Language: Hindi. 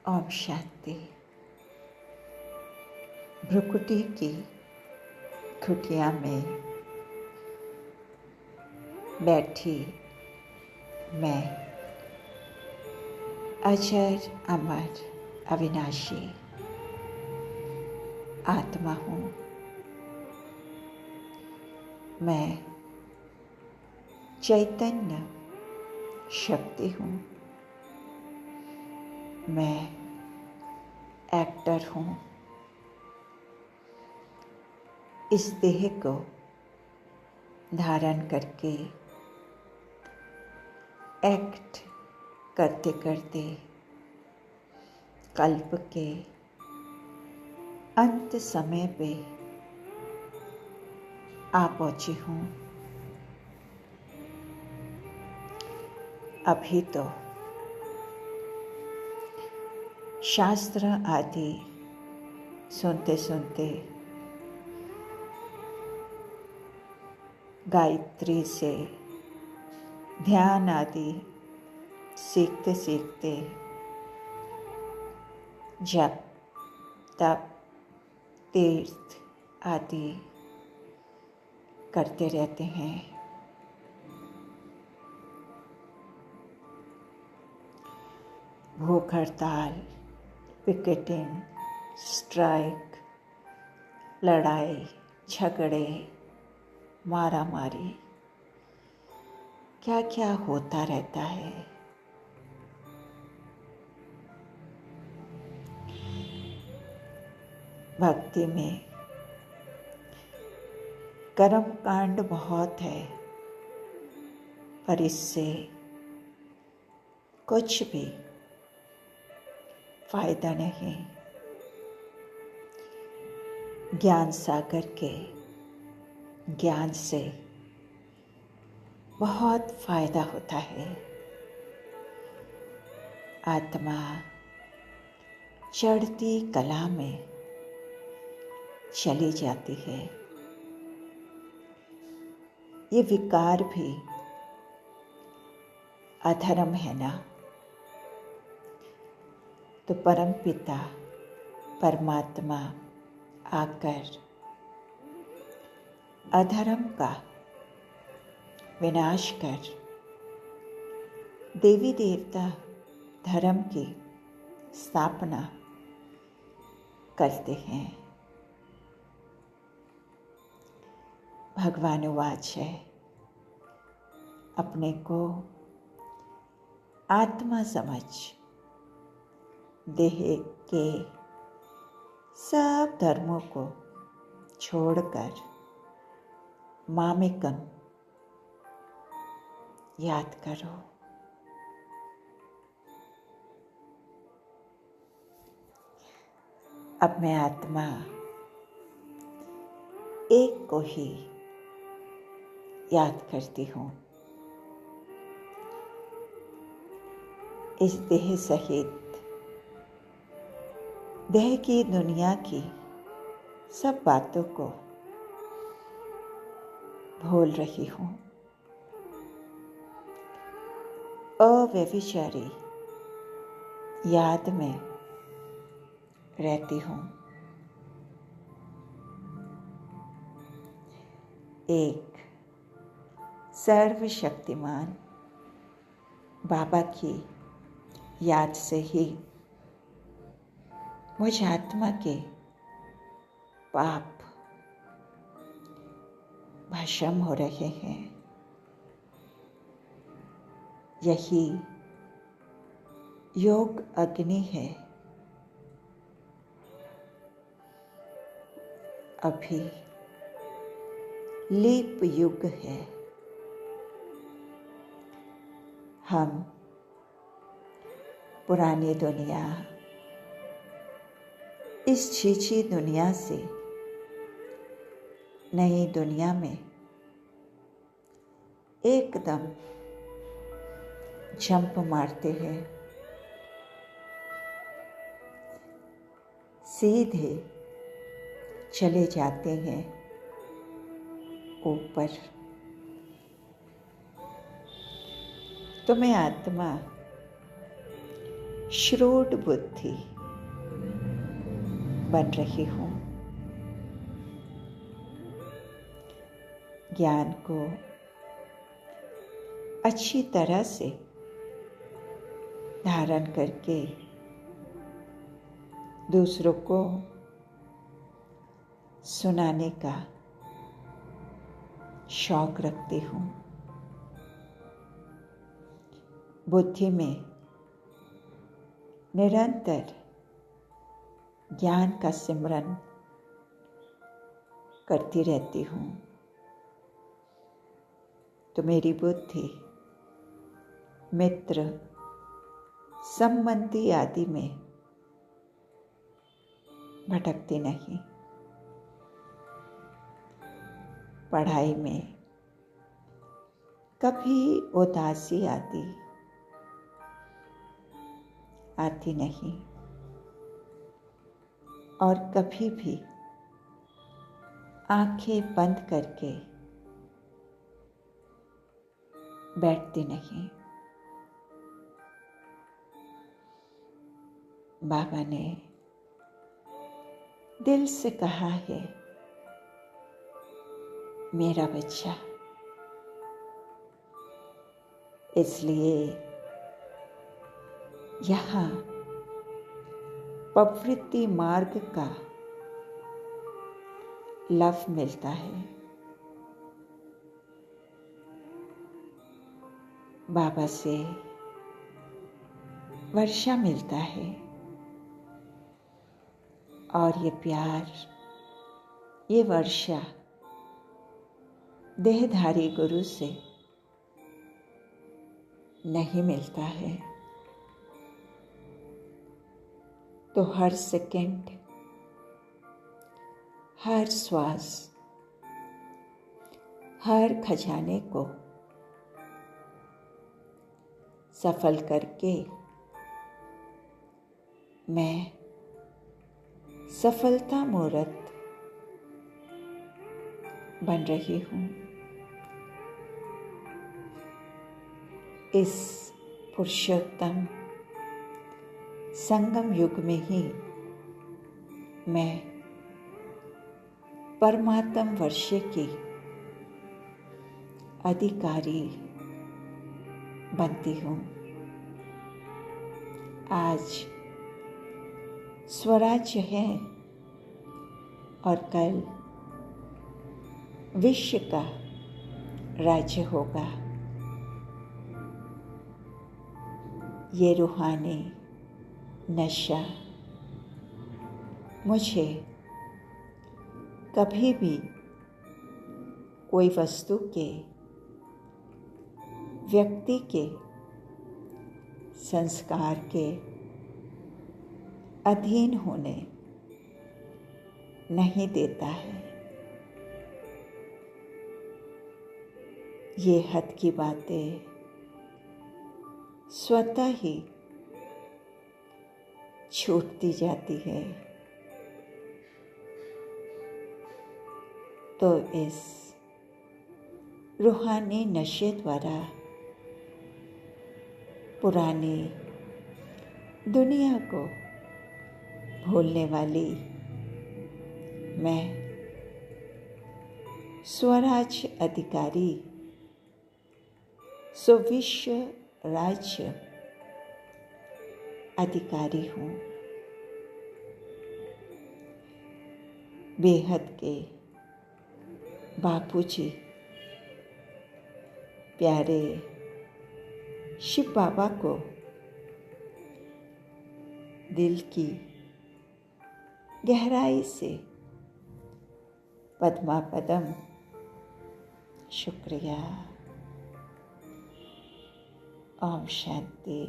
ओम शांति। भ्रुकुटी की कुटिया में बैठी मैं अजर अमर अविनाशी आत्मा हूँ। मैं चैतन्य शक्ति हूँ। मैं एक्टर हूँ। इस देह को धारण करके एक्ट करते करते कल्प के अंत समय पे आ पहुंची हूँ। अभी तो शास्त्र आदि सुनते सुनते, गायत्री से ध्यान आदि सीखते सीखते जप तप तीर्थ आदि करते रहते हैं। भूख हड़ताल, पिकेटिंग, स्ट्राइक, लड़ाई झगड़े, मारामारी, क्या क्या होता रहता है। भक्ति में कर्म कांड बहुत है, पर इससे कुछ भी फायदा नहीं। ज्ञान सागर के ज्ञान से बहुत फायदा होता है। आत्मा चढ़ती कला में चली जाती है। ये विकार भी अधर्म है ना, तो परमपिता परमात्मा आकर अधर्म का विनाश कर देवी देवता धर्म की स्थापना करते हैं। भगवान वाच है, अपने को आत्मा समझ देह के सब धर्मों को छोड़कर मामेकम याद करो। अब मैं आत्मा एक को ही याद करती हूँ। इस देह सहित देह की दुनिया की सब बातों को भूल रही हूँ। अव्यभिचारी याद में रहती हूँ। एक सर्वशक्तिमान बाबा की याद से ही मुझ आत्मा के पाप भस्म हो रहे हैं। यही योग अग्नि है। अभी लीप युग है। हम पुरानी दुनिया, इस छीछी दुनिया से नई दुनिया में एकदम जंप मारते हैं। सीधे चले जाते हैं ऊपर। तो मैं आत्मा श्रोड बुद्धि बन रही हूँ। ज्ञान को अच्छी तरह से धारण करके दूसरों को सुनाने का शौक रखती हूँ। बुद्धि में निरंतर ज्ञान का सिमरन करती रहती हूँ, तो मेरी बुद्धि मित्र, संबंधी आदि में भटकती नहीं। पढ़ाई में कभी उदासी आती नहीं और कभी भी आंखें बंद करके बैठती नहीं। बाबा ने दिल से कहा है, मेरा बच्चा, इसलिए यहाँ प्रवृत्ति मार्ग का लाभ मिलता है। बाबा से वर्षा मिलता है और ये प्यार, ये वर्षा देहधारी गुरु से नहीं मिलता है। तो हर सेकंड, हर श्वास, हर खजाने को सफल करके मैं सफलता मूर्त बन रही हूँ। इस पुरुषोत्तम संगम युग में ही मैं परमात्म वर्षे की अधिकारी बनती हूँ। आज स्वराज्य है और कल विश्व का राज्य होगा। ये रूहानी नशा मुझे कभी भी कोई वस्तु के, व्यक्ति के, संस्कार के अधीन होने नहीं देता है। ये हद की बातें स्वतः ही छूटती जाती है। तो इस रूहानी नशे द्वारा पुरानी दुनिया को भूलने वाली मैं स्वराज्य अधिकारी, विश्व राज्य अधिकारी हूँ। बेहद के बापूजी प्यारे शिव बाबा को दिल की गहराई से पद्मा पदम शुक्रिया। ओम शांति।